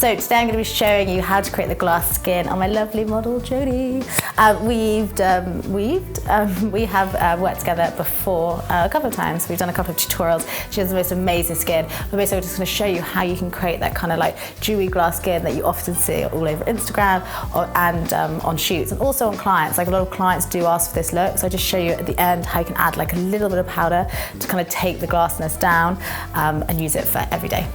So today I'm going to be showing you how to create the glass skin on my lovely model Jodie. We have worked together before a couple of times. We've done a couple of tutorials. She has the most amazing skin. We're basically just going to show you how you can create that kind of like dewy glass skin that you often see all over Instagram and on shoots and also on clients. Like a lot of clients do ask for this look, so I just show you at the end how you can add like a little bit of powder to kind of take the glassness down and use it for every day.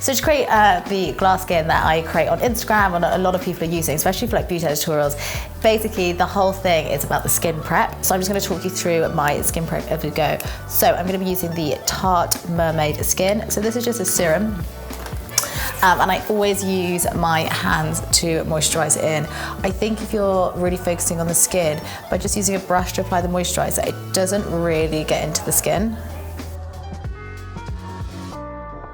So to create the glass skin that I create on Instagram and a lot of people are using, especially for like beauty editorials, basically the whole thing is about the skin prep. So I'm just going to talk you through my skin prep as we go. So I'm going to be using the Tarte Mermaid skin. So this is just a serum. And I always use my hands to moisturize it in. I think if you're really focusing on the skin, by just using a brush to apply the moisturizer, it doesn't really get into the skin.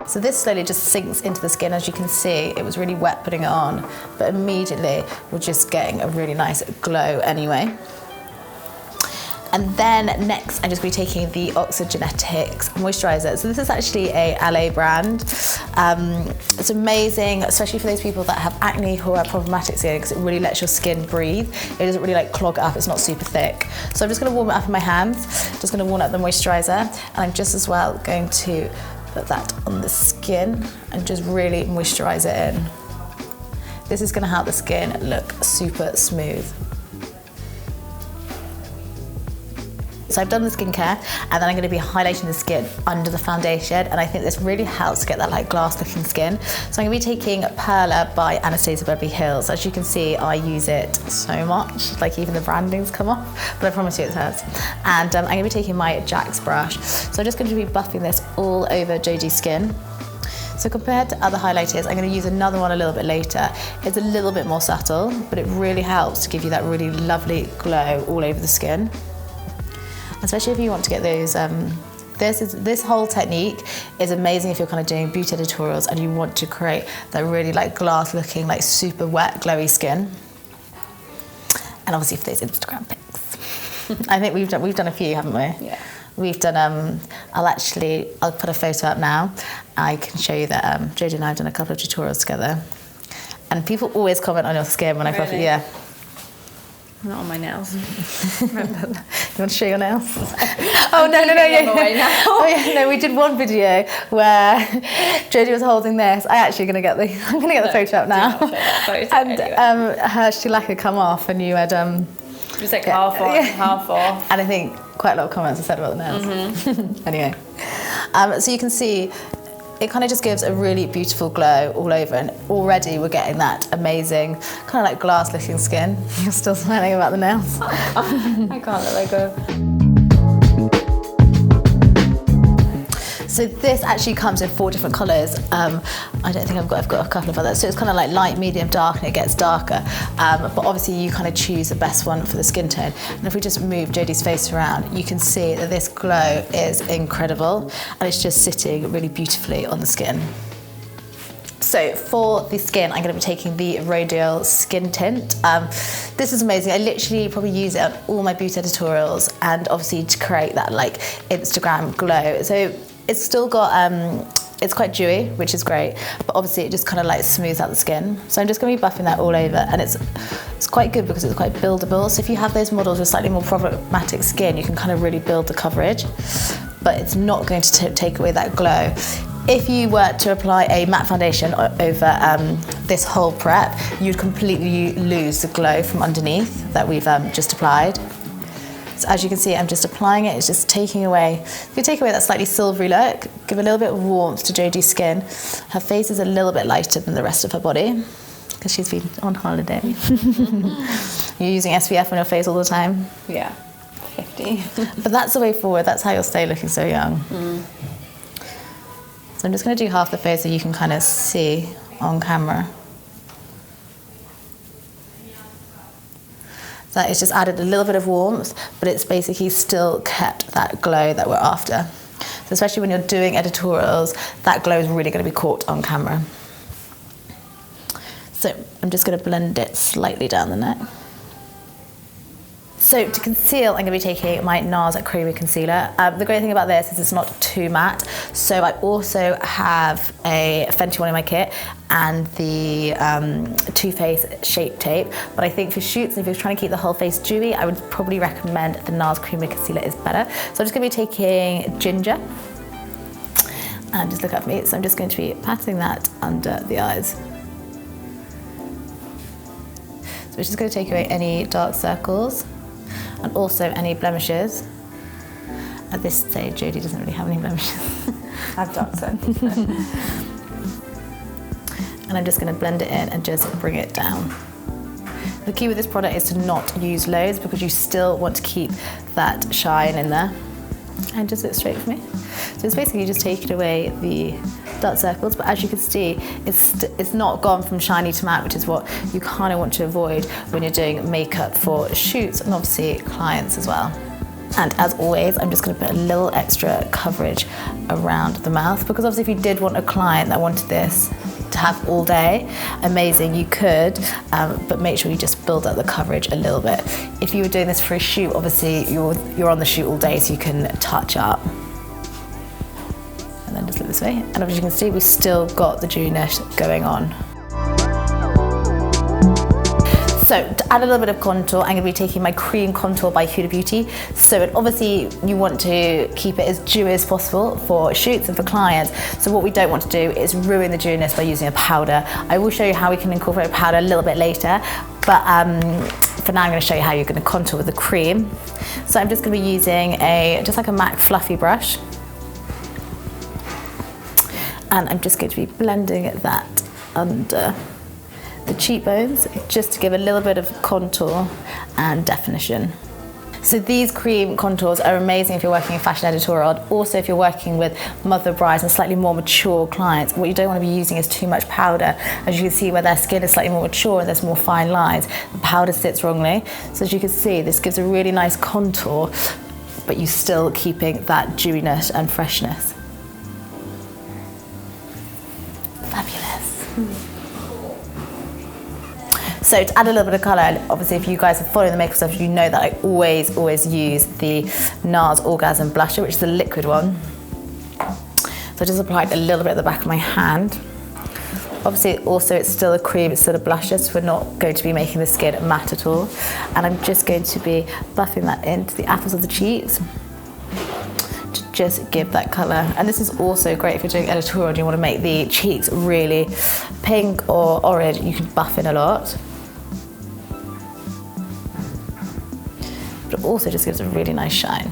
So this slowly just sinks into the skin. As you can see, it was really wet putting it on, but immediately we're just getting a really nice glow anyway. And then next, I'm just going to be taking the Oxygentics moisturiser. So this is actually a LA brand. It's amazing, especially for those people that have acne who are problematic skin, because it really lets your skin breathe. It doesn't really like clog it up, it's not super thick. So I'm just going to warm it up in my hands, just going to warm up the moisturiser, and I'm just as well going to put that on the skin and just really moisturize it in. This is going to help the skin look super smooth. So I've done the skincare and then I'm going to be highlighting the skin under the foundation, and I think this really helps to get that like glass looking skin. So I'm going to be taking Perla by Anastasia Beverly Hills. As you can see, I use it so much, like even the branding's come off, but I promise you it's hers. And I'm going to be taking my Jack's brush. So I'm just going to be buffing this all over Jodie's skin. So compared to other highlighters, I'm going to use another one a little bit later. It's a little bit more subtle, but it really helps to give you that really lovely glow all over the skin. Especially if you want to get those, this whole technique is amazing if you're kind of doing beauty editorials and you want to create that really like glass looking, like super wet, glowy skin. And obviously for those Instagram pics. I think we've done a few, haven't we? Yeah. We've done, I'll put a photo up now. I can show you that Jodie and I have done a couple of tutorials together. And people always comment on your skin when I put it, yeah. Not on my nails. Remember that? You want to show your nails? Oh, no. Yeah. Oh, yeah, no, we did one video where Jodie was holding this. I'm going to get the photo up now. And her shellac had come off and you had... it was like half off. And I think quite a lot of comments have said about the nails. Mm-hmm. Anyway. So you can see it kind of just gives a really beautiful glow all over, and already we're getting that amazing kind of like glass looking skin. You're still smiling about the nails. I can't let that go. So this actually comes in 4 different colours. I don't think I've got a couple of others. So it's kind of like light, medium, dark, and it gets darker. But obviously you kind of choose the best one for the skin tone. And if we just move Jodie's face around, you can see that this glow is incredible, and it's just sitting really beautifully on the skin. So for the skin, I'm going to be taking the Rodial skin tint. This is amazing. I literally probably use it on all my beauty editorials, and obviously to create that like Instagram glow. So it's still got, it's quite dewy, which is great, but obviously it just kind of like smooths out the skin. So I'm just going to be buffing that all over, and it's quite good because it's quite buildable. So if you have those models with slightly more problematic skin, you can kind of really build the coverage, but it's not going to take away that glow. If you were to apply a matte foundation over this whole prep, you'd completely lose the glow from underneath that we've just applied. So as you can see, I'm just applying it. It's just taking away, if you take away that slightly silvery look, give a little bit of warmth to Jodie's skin. Her face is a little bit lighter than the rest of her body because she's been on holiday. You're using SPF on your face all the time? Yeah, 50. But that's the way forward. That's how you'll stay looking so young. So I'm just going to do half the face so you can kind of see on camera. That it's just added a little bit of warmth, but it's basically still kept that glow that we're after. So especially when you're doing editorials, that glow is really going to be caught on camera. So I'm just going to blend it slightly down the neck. So to conceal, I'm going to be taking my NARS Creamy Concealer. The great thing about this is it's not too matte. So I also have a Fenty one in my kit and the Too Faced Shape Tape. But I think for shoots, if you're trying to keep the whole face dewy, I would probably recommend the NARS Creamy Concealer is better. So I'm just going to be taking Ginger. And just look up me. So I'm just going to be patting that under the eyes. So we're just going to take away any dark circles and also any blemishes. At this stage, Jodie doesn't really have any blemishes. I've dark circles. And I'm just going to blend it in and just bring it down. The key with this product is to not use loads because you still want to keep that shine in there. And just look straight for me. So it's basically just taking away the dark circles, but as you can see, it's not gone from shiny to matte, which is what you kind of want to avoid when you're doing makeup for shoots and obviously clients as well. And as always, I'm just going to put a little extra coverage around the mouth because obviously if you did want a client that wanted this to have all day, amazing, you could, but make sure you just build up the coverage a little bit. If you were doing this for a shoot, obviously you're on the shoot all day, so you can touch up. And then just look this way. And as you can see, we've still got the dewiness going on. So to add a little bit of contour, I'm going to be taking my Cream Contour by Huda Beauty. So obviously you want to keep it as dewy as possible for shoots and for clients. So what we don't want to do is ruin the dewiness by using a powder. I will show you how we can incorporate powder a little bit later, but for now I'm going to show you how you're going to contour with the cream. So I'm just going to be using just like a MAC fluffy brush. And I'm just going to be blending that under the cheekbones just to give a little bit of contour and definition. So these cream contours are amazing if you're working in fashion editorial, also if you're working with mother brides and slightly more mature clients. What you don't want to be using is too much powder. As you can see where their skin is slightly more mature and there's more fine lines, the powder sits wrongly. So as you can see, this gives a really nice contour, but you're still keeping that dewiness and freshness. Fabulous. So to add a little bit of colour, obviously if you guys are following the makeup stuff, you know that I always use the NARS Orgasm blusher, which is the liquid one. So I just applied a little bit at the back of my hand. Obviously also it's still a cream, it's still a blusher, so we're not going to be making the skin matte at all. And I'm just going to be buffing that into the apples of the cheeks to just give that colour. And this is also great if you're doing editorial and you want to make the cheeks really pink or orange, you can buff in a lot. But it also just gives a really nice shine.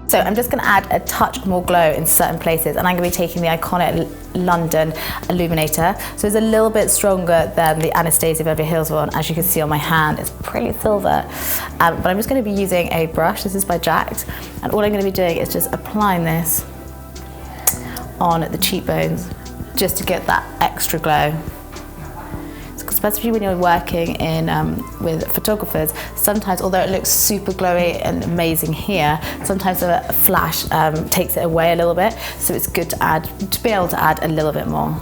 So I'm just going to add a touch more glow in certain places, and I'm going to be taking the iconic London Illuminator. So it's a little bit stronger than the Anastasia Beverly Hills one. As you can see on my hand, it's pretty silver. But I'm just going to be using a brush. This is by Jacked, and all I'm going to be doing is just applying this on the cheekbones just to get that extra glow. Especially when you're working in with photographers, sometimes although it looks super glowy and amazing here, sometimes a flash takes it away a little bit, so it's good to be able to add a little bit more.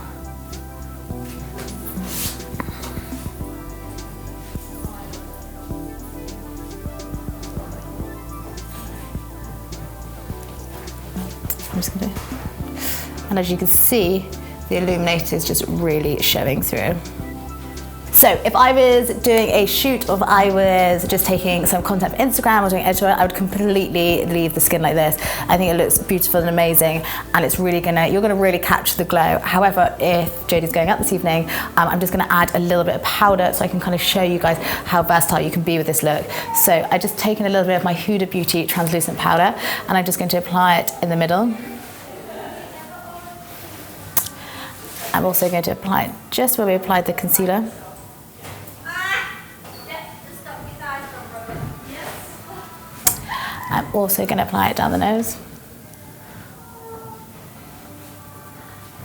I'm just gonna, and as you can see, the illuminator is just really showing through. So if I was doing a shoot or if I was just taking some content for Instagram or doing editorial, I would completely leave the skin like this. I think it looks beautiful and amazing, and it's really you're gonna really capture the glow. However, if Jodie's going out this evening, I'm just gonna add a little bit of powder so I can kind of show you guys how versatile you can be with this look. So I just taken a little bit of my Huda Beauty Translucent powder, and I'm just going to apply it in the middle. I'm also going to apply it just where we applied the concealer. I'm also going to apply it down the nose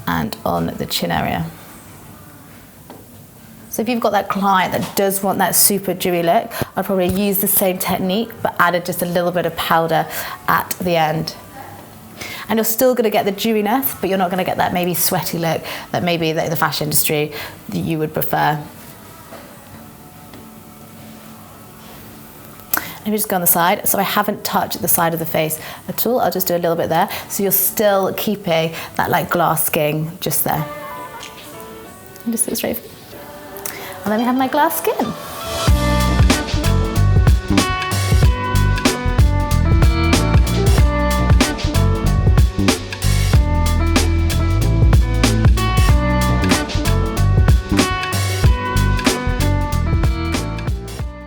and on the chin area. So if you've got that client that does want that super dewy look, I'd probably use the same technique but added just a little bit of powder at the end. And you're still going to get the dewiness, but you're not going to get that maybe sweaty look that maybe the fashion industry that you would prefer. Let me just go on the side. So I haven't touched the side of the face at all. I'll just do a little bit there. So you're still keeping that like glass skin just there. And just look straight. And then we have my glass skin.